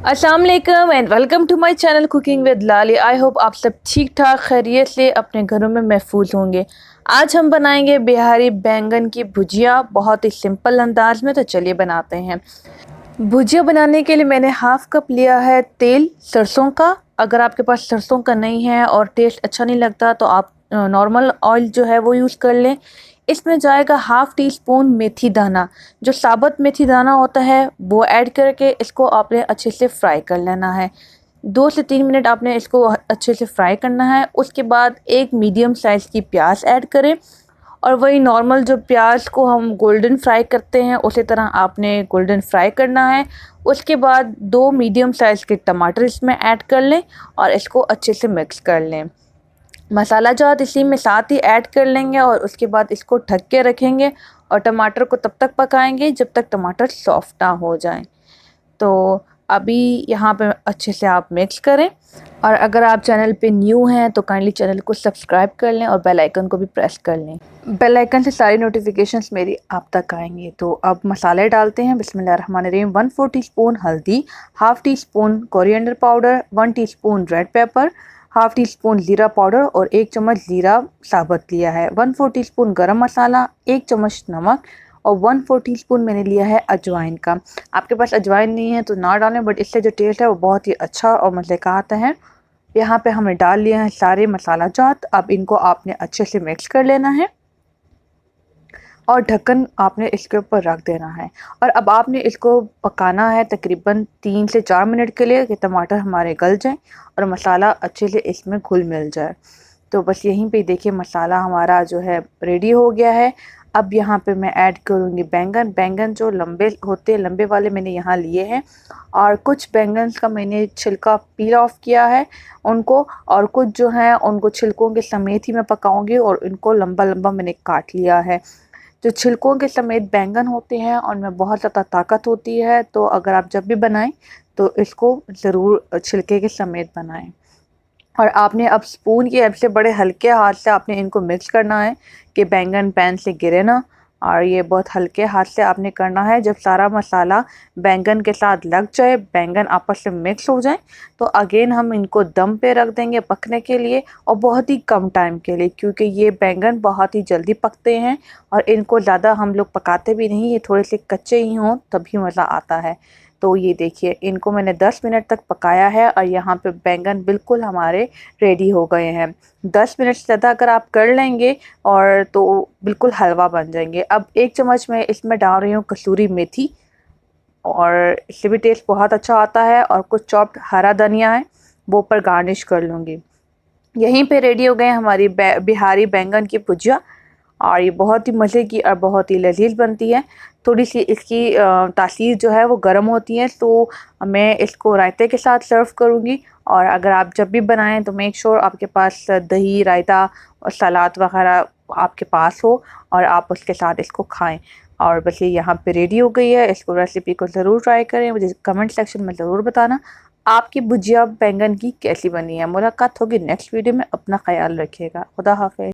अस्सलाम वालेकुम and welcome to my channel cooking with Lali. I hope आप सब ठीक ठाक खैरियत से अपने घरों में महफूज होंगे। आज हम बनाएंगे बिहारी बैंगन की भुजिया बहुत ही सिंपल अंदाज में। तो चलिए बनाते हैं। भुजिया बनाने के लिए मैंने हाफ़ कप लिया है तेल सरसों का। अगर आपके पास सरसों का नहीं है और टेस्ट अच्छा नहीं लगता तो आप नॉर्मल ऑयल जो है वो यूज़ कर लें। इसमें जाएगा हाफ़ टी स्पून मेथी दाना। जो साबुत मेथी दाना होता है वो ऐड करके इसको आपने अच्छे से फ्राई कर लेना है। 2 से 3 मिनट आपने इसको अच्छे से फ्राई करना है। उसके बाद एक मीडियम साइज़ की प्याज ऐड करें और वही नॉर्मल जो प्याज को हम गोल्डन फ्राई करते हैं उसी तरह आपने गोल्डन फ्राई करना है। उसके बाद 2 मीडियम साइज़ के टमाटर इसमें ऐड कर लें और इसको अच्छे से मिक्स कर लें। मसाला जात इसी में साथ ही ऐड कर लेंगे और उसके बाद इसको ढक के रखेंगे और टमाटर को तब तक पकाएंगे जब तक टमाटर सॉफ्ट ना हो जाएं। तो अभी यहाँ पे अच्छे से आप मिक्स करें और अगर आप चैनल पे न्यू हैं तो काइंडली चैनल को सब्सक्राइब कर लें और बेल आइकन को भी प्रेस कर लें। बेल आइकन से सारी नोटिफिकेशंस मेरी आप तक आएंगी। तो अब मसाले डालते हैं। बिस्मिल्लाहिर्रहमानिर्रहीम। 1/4 टीस्पून हल्दी, half tea spoon coriander powder, 1 teaspoon red pepper, half tea spoon ज़ीरा पाउडर और 1 चम्मच ज़ीरा साबुत लिया है, 1/4 टीस्पून गरम मसाला, 1 चम्मच नमक और 1/4 टीस्पून मैंने लिया है अजवाइन का। आपके पास अजवाइन नहीं है तो ना डालें, बट इससे जो टेस्ट है वो बहुत ही अच्छा और मज़े का आता है। यहाँ पे हमने डाल लिए हैं सारे मसाला जात। अब इनको आपने अच्छे से मिक्स कर लेना है और ढक्कन आपने इसके ऊपर रख देना है और अब आपने इसको पकाना है तकरीबन 3 से 4 मिनट के लिए कि टमाटर हमारे गल जाएं और मसाला अच्छे से इसमें घुल मिल जाए। तो बस यहीं पे देखिए मसाला हमारा जो है रेडी हो गया है। अब यहाँ पे मैं ऐड करूँगी बैंगन। बैंगन जो लंबे होते हैं, लंबे वाले मैंने यहाँ लिए हैं और कुछ बैंगन का मैंने छिलका पील ऑफ किया है उनको, और कुछ जो हैं उनको छिलकों के समेत ही मैं पकाऊंगी और इनको लंबा लंबा मैंने काट लिया है। जो छिलकों के समेत बैंगन होते हैं उनमें बहुत ज़्यादा ताकत होती है, तो अगर आप जब भी बनाएं तो इसको ज़रूर छिलके के समेत बनाएं। और आपने अब स्पून की हेल्प से बड़े हल्के हाथ से आपने इनको मिक्स करना है कि बैंगन पैन से गिरे ना, और ये बहुत हल्के हाथ से आपने करना है। जब सारा मसाला बैंगन के साथ लग जाए, बैंगन आपस में मिक्स हो जाए, तो अगेन हम इनको दम पे रख देंगे पकने के लिए और बहुत ही कम टाइम के लिए, क्योंकि ये बैंगन बहुत ही जल्दी पकते हैं और इनको ज़्यादा हम लोग पकाते भी नहीं, ये थोड़े से कच्चे ही हों तभी मज़ा आता है। तो ये देखिए इनको मैंने 10 मिनट तक पकाया है और यहाँ पे बैंगन बिल्कुल हमारे रेडी हो गए हैं। 10 मिनट से ज़्यादा अगर आप कर लेंगे और तो बिल्कुल हलवा बन जाएंगे। अब 1 चम्मच मैं इसमें डाल रही हूँ कसूरी मेथी और इससे भी टेस्ट बहुत अच्छा आता है, और कुछ चॉप्ड हरा धनिया है वो ऊपर गार्निश कर लूँगी। यहीं पे रेडी हो गए हमारी बिहारी बैंगन की भुजिया और ये बहुत ही मज़े की और बहुत ही लजीज बनती है। थोड़ी सी इसकी तासीर जो है वो गर्म होती है, तो मैं इसको रायते के साथ सर्व करूँगी। और अगर आप जब भी बनाएं तो मेक श्योर आपके पास दही रायता और सलाद वगैरह आपके पास हो और आप उसके साथ इसको खाएं। और बस ये यहाँ पे रेडी हो गई है। इसको रेसिपी को ज़रूर ट्राई करें, मुझे कमेंट सेक्शन में ज़रूर बताना आपकी भुजिया बैंगन की कैसी बनी है। मुलाकात होगी नेक्स्ट वीडियो में। अपना ख्याल रखिएगा। खुदा हाफिज़।